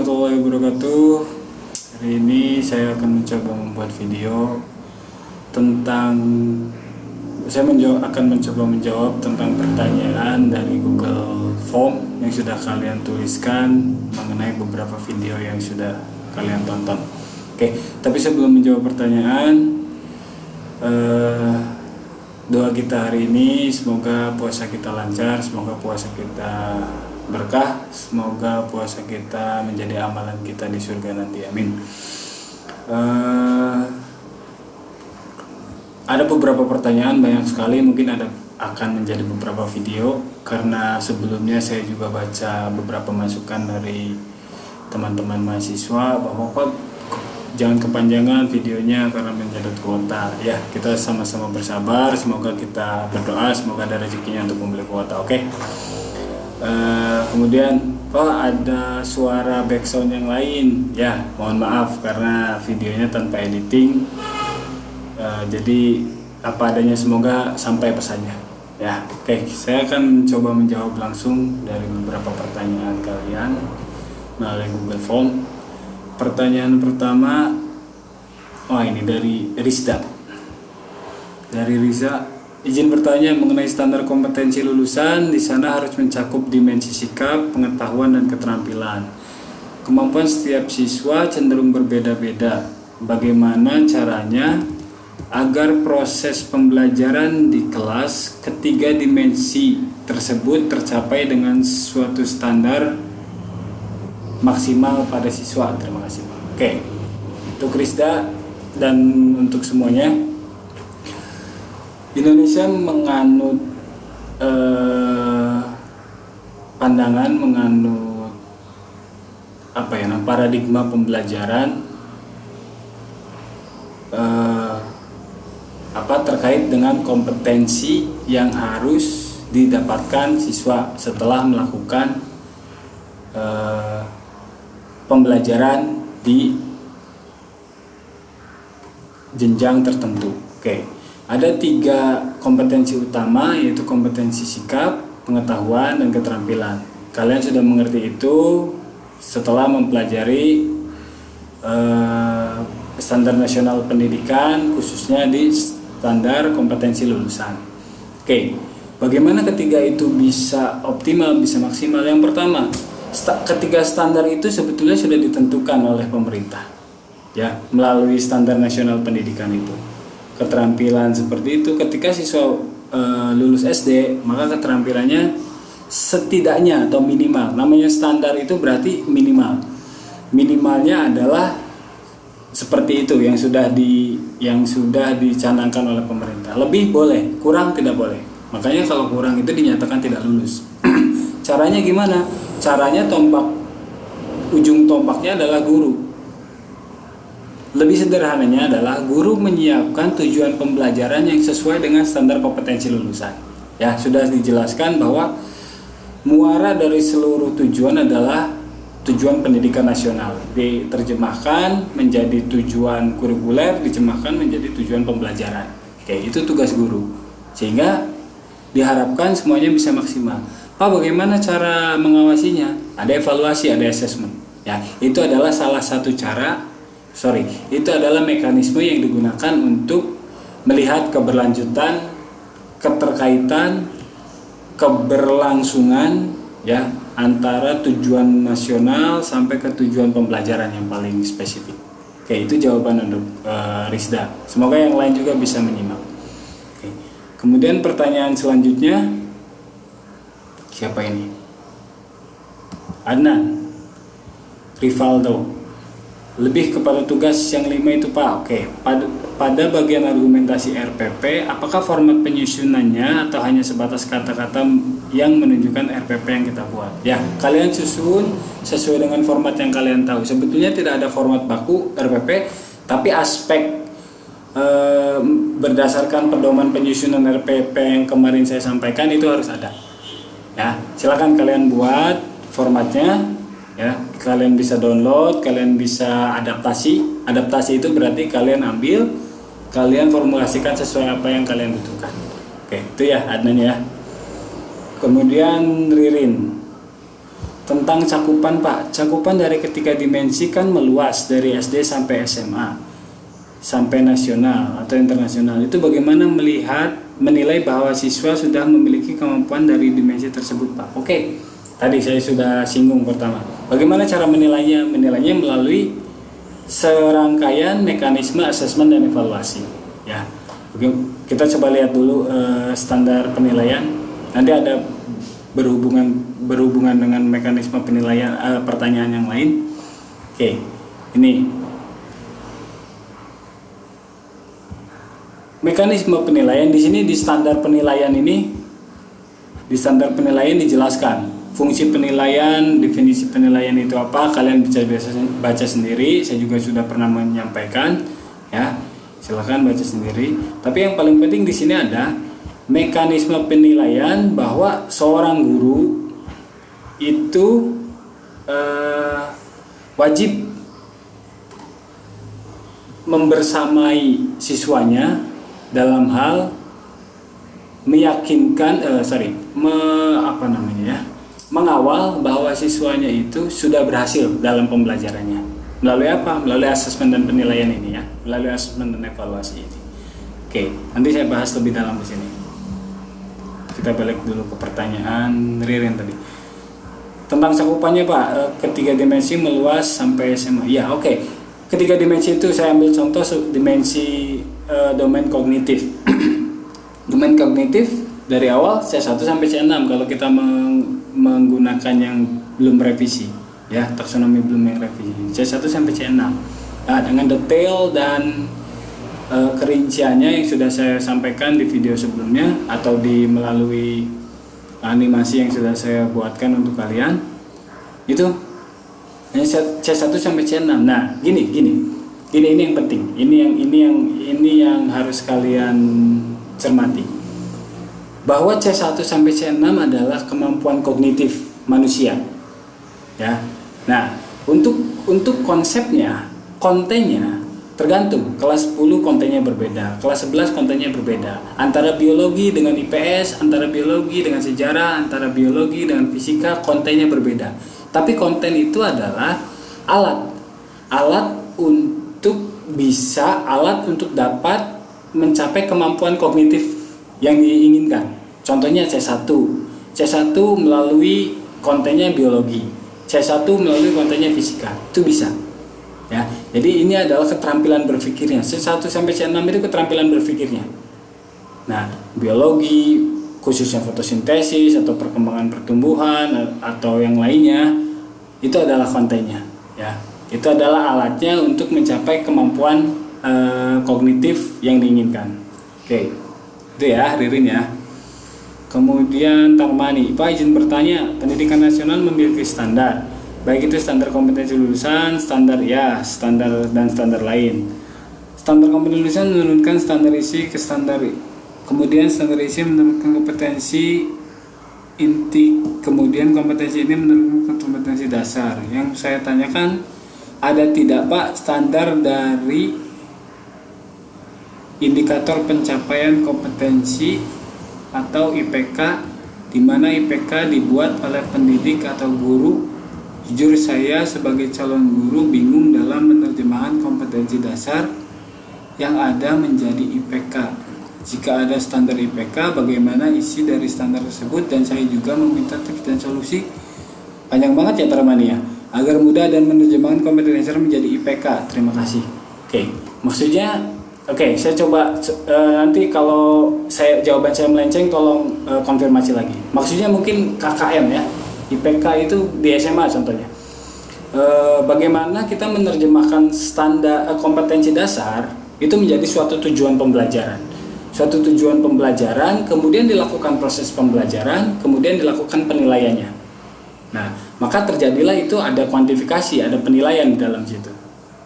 warahmatullahi wabarakatuh. Hari ini saya akan mencoba membuat video tentang akan mencoba menjawab tentang pertanyaan dari Google Form yang sudah kalian tuliskan mengenai beberapa video yang sudah kalian tonton. Oke, tapi sebelum menjawab pertanyaan, doa kita hari ini semoga puasa kita lancar, semoga puasa kita berkah, semoga puasa kita menjadi amalan kita di surga nanti, amin. Ada beberapa pertanyaan, banyak sekali, mungkin akan menjadi beberapa video karena sebelumnya saya juga baca beberapa masukan dari teman-teman mahasiswa bahwa jangan kepanjangan videonya karena menjadi kuota. Ya, kita sama-sama bersabar, semoga kita berdoa, semoga ada rezekinya untuk membeli kuota. Oke. Kemudian ada suara background yang lain, ya mohon maaf karena videonya tanpa editing, jadi apa adanya, semoga sampai pesannya ya. Oke, saya akan coba menjawab langsung dari beberapa pertanyaan kalian melalui Google Form. Pertanyaan pertama, ini dari Rizda. Dari Riza, izin bertanya mengenai standar kompetensi lulusan. Di sana harus mencakup dimensi sikap, pengetahuan, dan keterampilan. Kemampuan setiap siswa cenderung berbeda-beda. Bagaimana caranya agar proses pembelajaran di kelas ketiga dimensi tersebut tercapai dengan suatu standar maksimal pada siswa? Terima kasih. Oke, untuk Rizda dan untuk semuanya, Indonesia menganut pandangan, menganut paradigma pembelajaran terkait dengan kompetensi yang harus didapatkan siswa setelah melakukan pembelajaran di jenjang tertentu. Oke. Ada 3 kompetensi utama, yaitu kompetensi sikap, pengetahuan, dan keterampilan. Kalian sudah mengerti itu setelah mempelajari standar nasional pendidikan, khususnya di standar kompetensi lulusan. Oke, bagaimana ketiga itu bisa optimal, bisa maksimal? Yang pertama, ketiga standar itu sebetulnya sudah ditentukan oleh pemerintah, ya, melalui standar nasional pendidikan itu. Keterampilan seperti itu, ketika siswa lulus SD, maka keterampilannya setidaknya atau minimal, namanya standar itu berarti minimalnya adalah seperti itu yang sudah dicanangkan oleh pemerintah. Lebih boleh, kurang tidak boleh. Makanya kalau kurang itu dinyatakan tidak lulus. Caranya gimana? Caranya ujung tombaknya adalah guru. Lebih sederhananya adalah guru menyiapkan tujuan pembelajaran yang sesuai dengan standar kompetensi lulusan. Ya, sudah dijelaskan bahwa muara dari seluruh tujuan adalah tujuan pendidikan nasional. Diterjemahkan menjadi tujuan kurikuler, diterjemahkan menjadi tujuan pembelajaran. Oke, itu tugas guru. Sehingga diharapkan semuanya bisa maksimal. Bagaimana cara mengawasinya? Ada evaluasi, ada assessment. Ya, itu adalah salah satu itu adalah mekanisme yang digunakan untuk melihat keberlanjutan, keterkaitan, keberlangsungan, ya, antara tujuan nasional sampai ke tujuan pembelajaran yang paling spesifik. Oke, itu jawaban untuk Rizda. Semoga yang lain juga bisa menyimak. Oke. Kemudian pertanyaan selanjutnya, siapa ini? Adnan Rivaldo. Lebih kepada tugas yang 5 itu, Pak. Oke, pada bagian argumentasi RPP, apakah format penyusunannya atau hanya sebatas kata-kata yang menunjukkan RPP yang kita buat? Ya, kalian susun sesuai dengan format yang kalian tahu. Sebetulnya tidak ada format baku RPP, tapi aspek berdasarkan pedoman penyusunan RPP yang kemarin saya sampaikan itu harus ada. Ya, silakan kalian buat formatnya. Ya, kalian bisa download, kalian bisa adaptasi itu berarti kalian ambil, kalian formulasikan sesuai apa yang kalian butuhkan. Oke, itu ya Adnan ya. Kemudian Ririn, tentang cakupan Pak. Cakupan dari ketiga dimensi kan meluas dari SD sampai SMA, sampai nasional atau internasional. Itu bagaimana menilai bahwa siswa sudah memiliki kemampuan dari dimensi tersebut Pak? Oke, tadi saya sudah singgung pertama. Bagaimana cara menilainya? Menilainya melalui serangkaian mekanisme asesmen dan evaluasi. Ya, kita coba lihat dulu standar penilaian. Nanti ada berhubungan dengan mekanisme penilaian, pertanyaan yang lain. Oke, ini mekanisme penilaian. Di sini di standar penilaian ini, di standar penilaian dijelaskan fungsi penilaian, definisi penilaian itu apa. Kalian bisa baca sendiri. Saya juga sudah pernah menyampaikan, ya. Silahkan baca sendiri. Tapi yang paling penting di sini ada mekanisme penilaian, bahwa seorang guru itu wajib membersamai siswanya dalam hal meyakinkan mengawal bahwa siswanya itu sudah berhasil dalam pembelajarannya. Melalui apa? Melalui asesmen dan penilaian ini, ya. Melalui asesmen dan evaluasi ini. Oke, nanti saya bahas lebih dalam di sini. Kita balik dulu ke pertanyaan Ririn tadi. Tentang cakupannya Pak, ketiga dimensi meluas sampai SMA. Ya, oke. Ketiga dimensi itu saya ambil contoh dimensi domain kognitif. Domain kognitif dari awal C1 sampai C6 kalau kita menggunakan yang belum revisi, ya, taksonomi belum yang revisi. C1 sampai C6. Nah, dengan detail dan kerinciannya yang sudah saya sampaikan di video sebelumnya atau melalui animasi yang sudah saya buatkan untuk kalian, itu hanya C1 sampai C6. Nah, ini yang penting. Ini yang harus kalian cermati. Bahwa C1 sampai C6 adalah kemampuan kognitif manusia. Ya. Nah, untuk konsepnya, kontennya tergantung. Kelas 10 kontennya berbeda, kelas 11 kontennya berbeda. Antara biologi dengan IPS, antara biologi dengan sejarah, antara biologi dengan fisika, kontennya berbeda. Tapi konten itu adalah alat untuk dapat mencapai kemampuan kognitif yang diinginkan. Contohnya C1 melalui kontennya biologi, C1 melalui kontennya fisika, itu bisa. Ya, jadi ini adalah keterampilan berpikirnya. C1 sampai C6 itu keterampilan berpikirnya. Nah, biologi khususnya fotosintesis atau perkembangan pertumbuhan atau yang lainnya itu adalah kontennya, ya. Itu adalah alatnya untuk mencapai kemampuan kognitif yang diinginkan. Oke. Itu ya, Ririn ya. Kemudian Tarmani, Pak izin bertanya, pendidikan nasional memiliki standar, baik itu standar kompetensi lulusan, standar dan standar lain. Standar kompetensi lulusan menurunkan standar isi ke standar, kemudian standar isi menurunkan kompetensi inti, kemudian kompetensi ini menurunkan kompetensi dasar. Yang saya tanyakan, ada tidak Pak standar dari indikator pencapaian kompetensi atau IPK, di mana IPK dibuat oleh pendidik atau guru? Jujur saya sebagai calon guru bingung dalam menerjemahkan kompetensi dasar yang ada menjadi IPK. Jika ada standar IPK, bagaimana isi dari standar tersebut? Dan saya juga meminta tips dan solusi, panjang banget ya Tarmani ya, agar mudah dan menerjemahkan kompetensi dasar menjadi IPK. Terima kasih. Oke, maksudnya saya coba nanti kalau jawaban saya melenceng tolong konfirmasi lagi. Maksudnya mungkin KKM ya. IPK itu di SMA contohnya. Bagaimana kita menerjemahkan standar kompetensi dasar itu menjadi suatu tujuan pembelajaran. Suatu tujuan pembelajaran, kemudian dilakukan proses pembelajaran, kemudian dilakukan penilaiannya. Nah, maka terjadilah itu ada kuantifikasi, ada penilaian di dalam situ.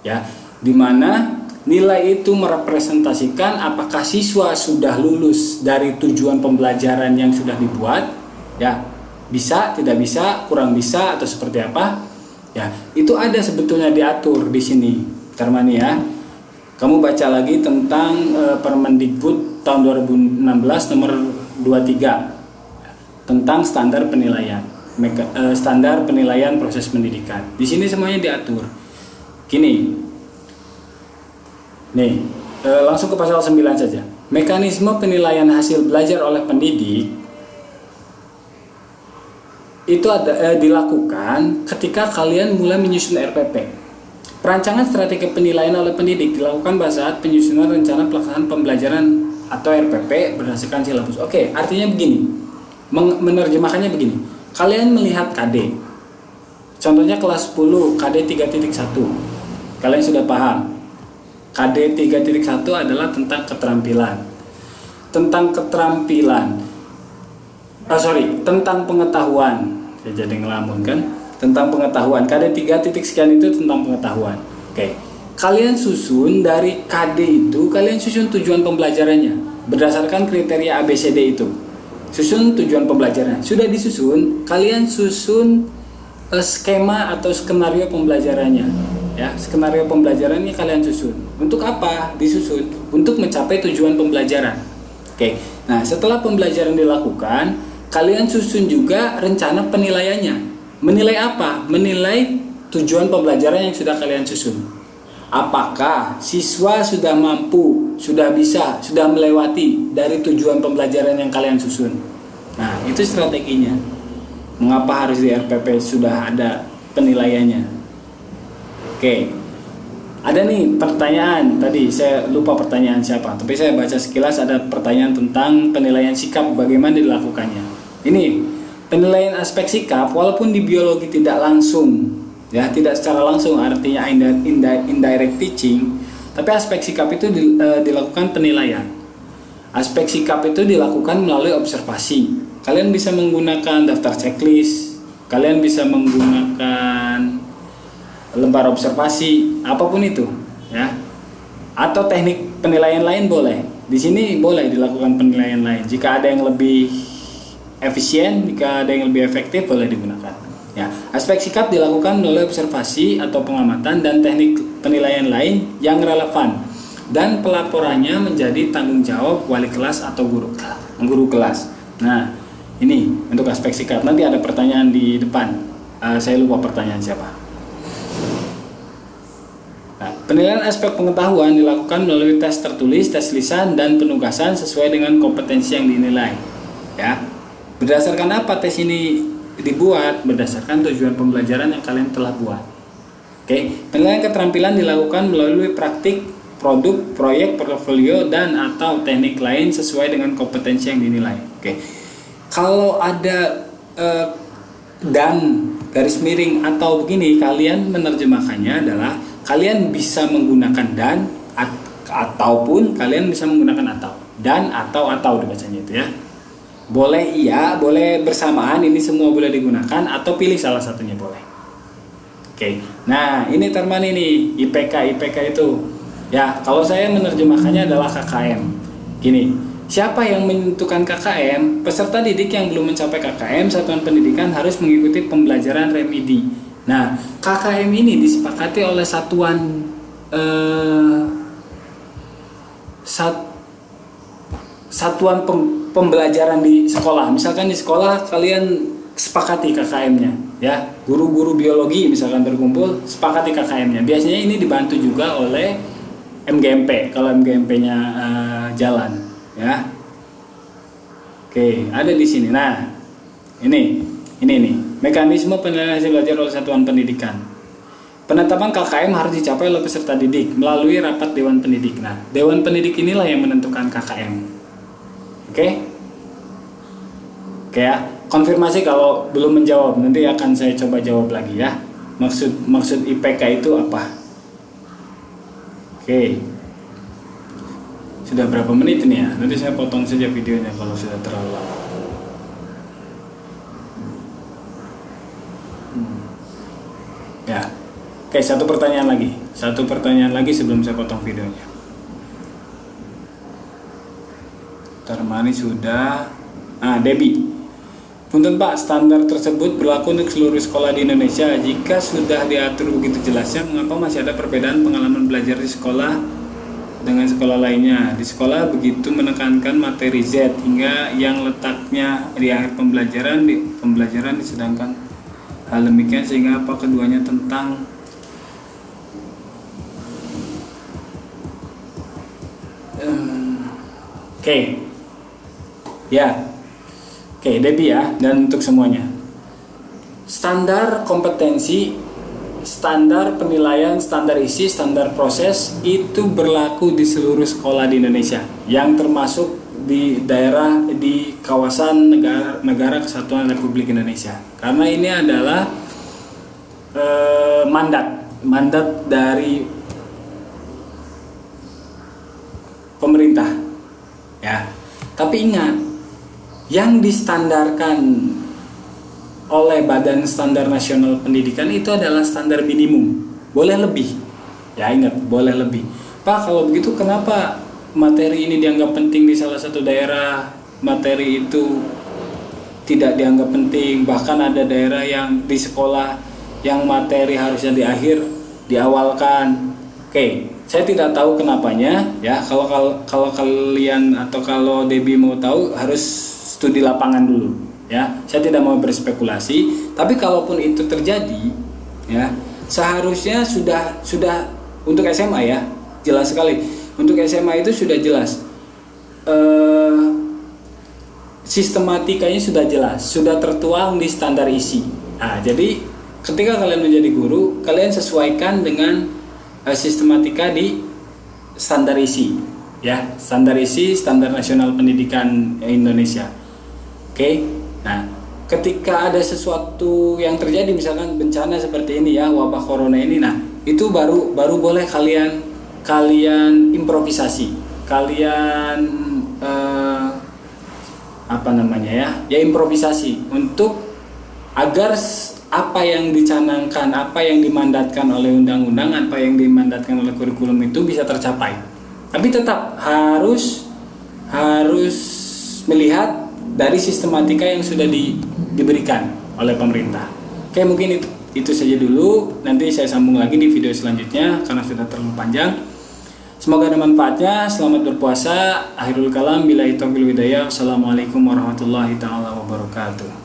Ya, di mana nilai itu merepresentasikan apakah siswa sudah lulus dari tujuan pembelajaran yang sudah dibuat, ya, bisa, tidak bisa, kurang bisa atau seperti apa. Ya, itu ada sebetulnya diatur di sini, Tarmani ya. Kamu baca lagi tentang Permendikbud tahun 2016 nomor 23 tentang standar penilaian. standar penilaian proses pendidikan. Di sini semuanya diatur. Gini. Nih, langsung ke pasal 9 saja. Mekanisme penilaian hasil belajar oleh pendidik itu dilakukan ketika kalian mulai menyusun RPP. Perancangan strategi penilaian oleh pendidik dilakukan pada saat penyusunan rencana pelaksanaan pembelajaran atau RPP berdasarkan silabus. Oke, artinya begini. Menerjemahkannya begini. Kalian melihat KD. Contohnya kelas 10 KD 3.1. Kalian sudah paham. KD 3.1 adalah tentang keterampilan. Tentang pengetahuan. Saya jadi ngelamun kan? Tentang pengetahuan. KD 3 sekian itu tentang pengetahuan. Oke. Kalian susun dari KD itu, kalian susun tujuan pembelajarannya berdasarkan kriteria ABCD itu. Susun tujuan pembelajaran. Sudah disusun, kalian susun skema atau skenario pembelajarannya. Ya, skenario pembelajarannya kalian susun. Untuk apa disusun? Untuk mencapai tujuan pembelajaran. Oke. Nah, setelah pembelajaran dilakukan, kalian susun juga rencana penilaiannya. Menilai apa? Menilai tujuan pembelajaran yang sudah kalian susun. Apakah siswa sudah mampu, sudah bisa, sudah melewati dari tujuan pembelajaran yang kalian susun? Nah, itu strateginya. Mengapa harus di RPP sudah ada penilaiannya? Oke, ada nih pertanyaan tadi, saya lupa pertanyaan siapa, tapi saya baca sekilas ada pertanyaan tentang penilaian sikap, bagaimana dilakukannya. Ini penilaian aspek sikap, walaupun di biologi tidak langsung, ya tidak secara langsung, artinya indirect teaching, tapi aspek sikap itu dilakukan penilaian. Aspek sikap itu dilakukan melalui observasi. Kalian bisa menggunakan daftar checklist, kalian bisa menggunakan lembar observasi, apapun itu, ya. Atau teknik penilaian lain boleh. Di sini boleh dilakukan penilaian lain. Jika ada yang lebih efisien, jika ada yang lebih efektif, boleh digunakan. Ya, aspek sikap dilakukan melalui observasi atau pengamatan dan teknik penilaian lain yang relevan. Dan pelaporannya menjadi tanggung jawab wali kelas atau guru kelas. Nah, ini untuk aspek sikap. Nanti ada pertanyaan di depan. Saya lupa pertanyaan siapa. Nah, penilaian aspek pengetahuan dilakukan melalui tes tertulis, tes lisan, dan penugasan sesuai dengan kompetensi yang dinilai. Ya, berdasarkan apa tes ini dibuat? Berdasarkan tujuan pembelajaran yang kalian telah buat. Oke, penilaian keterampilan dilakukan melalui praktik, produk, proyek, portofolio, dan atau teknik lain sesuai dengan kompetensi yang dinilai. Oke, kalau ada dan garis miring atau begini, kalian menerjemahkannya adalah kalian bisa menggunakan dan ataupun kalian bisa menggunakan atau. Dan atau dibacanya itu ya. Boleh iya, boleh bersamaan, ini semua boleh digunakan, atau pilih salah satunya boleh. Oke. Nah, ini terman ini IPK itu. Ya, kalau saya menerjemahkannya adalah KKM. Gini, siapa yang menentukan KKM? Peserta didik yang belum mencapai KKM satuan pendidikan harus mengikuti pembelajaran remedi. Nah, KKM ini disepakati oleh satuan pembelajaran di sekolah. Misalkan di sekolah kalian sepakati KKM-nya, ya. Guru-guru biologi misalkan berkumpul, sepakati KKM-nya. Biasanya ini dibantu juga oleh MGMP kalau MGMP-nya jalan, ya. Oke, ada di sini. Nah, ini nih, mekanisme penilaian hasil belajar oleh satuan pendidikan. Penetapan KKM harus dicapai oleh peserta didik melalui rapat Dewan Pendidik. Nah, Dewan Pendidik inilah yang menentukan KKM. Oke? Oke ya, konfirmasi kalau belum menjawab, nanti akan saya coba jawab lagi ya. Maksud IPK itu apa? Oke. Sudah berapa menit ini ya? Nanti saya potong saja videonya kalau sudah terlalu lama. Ya. Oke, satu pertanyaan lagi sebelum saya potong videonya. Termani sudah. Debbie. Punten Pak, standar tersebut berlaku untuk seluruh sekolah di Indonesia. Jika sudah diatur begitu jelasnya, mengapa masih ada perbedaan pengalaman belajar di sekolah dengan sekolah lainnya. Di sekolah begitu menekankan materi Z hingga yang letaknya di akhir pembelajaran disedangkan hal demikian sehingga apa keduanya tentang Oke, Debbie ya, dan untuk semuanya. Standar kompetensi, standar penilaian, standar isi, standar proses itu berlaku di seluruh sekolah di Indonesia, yang termasuk di daerah di kawasan negara Kesatuan Republik Indonesia. Karena ini adalah mandat dari pemerintah, ya. Tapi ingat, yang distandarkan oleh Badan Standar Nasional Pendidikan itu adalah standar minimum. Boleh lebih. Ya ingat, boleh lebih. Pak, kalau begitu kenapa materi ini dianggap penting di salah satu daerah, materi itu tidak dianggap penting, bahkan ada daerah yang di sekolah yang materi harusnya di akhir diawalkan. Oke, saya tidak tahu kenapanya ya. Kalau kalian atau kalau Debbie mau tahu harus studi lapangan dulu ya. Saya tidak mau berspekulasi, tapi kalaupun itu terjadi ya, seharusnya sudah untuk SMA ya, jelas sekali. Untuk SMA itu sudah jelas. Sistematikanya sudah jelas, sudah tertuang di standar isi. Nah, jadi ketika kalian menjadi guru, kalian sesuaikan dengan sistematika di standar isi ya, standar isi Standar Nasional Pendidikan Indonesia. Oke. Nah, ketika ada sesuatu yang terjadi, misalkan bencana seperti ini ya, wabah corona ini, nah itu baru boleh kalian improvisasi, kalian improvisasi untuk agar apa yang dicanangkan, apa yang dimandatkan oleh undang-undang, apa yang dimandatkan oleh kurikulum itu bisa tercapai. Tapi tetap harus melihat dari sistematika yang sudah diberikan oleh pemerintah. Oke, mungkin itu saja dulu. Nanti saya sambung lagi di video selanjutnya karena sudah terlalu panjang. Semoga ada manfaatnya. Selamat berpuasa. Akhirul kalam, billahi taufiq wal hidayah. Assalamualaikum warahmatullahi taala wabarakatuh.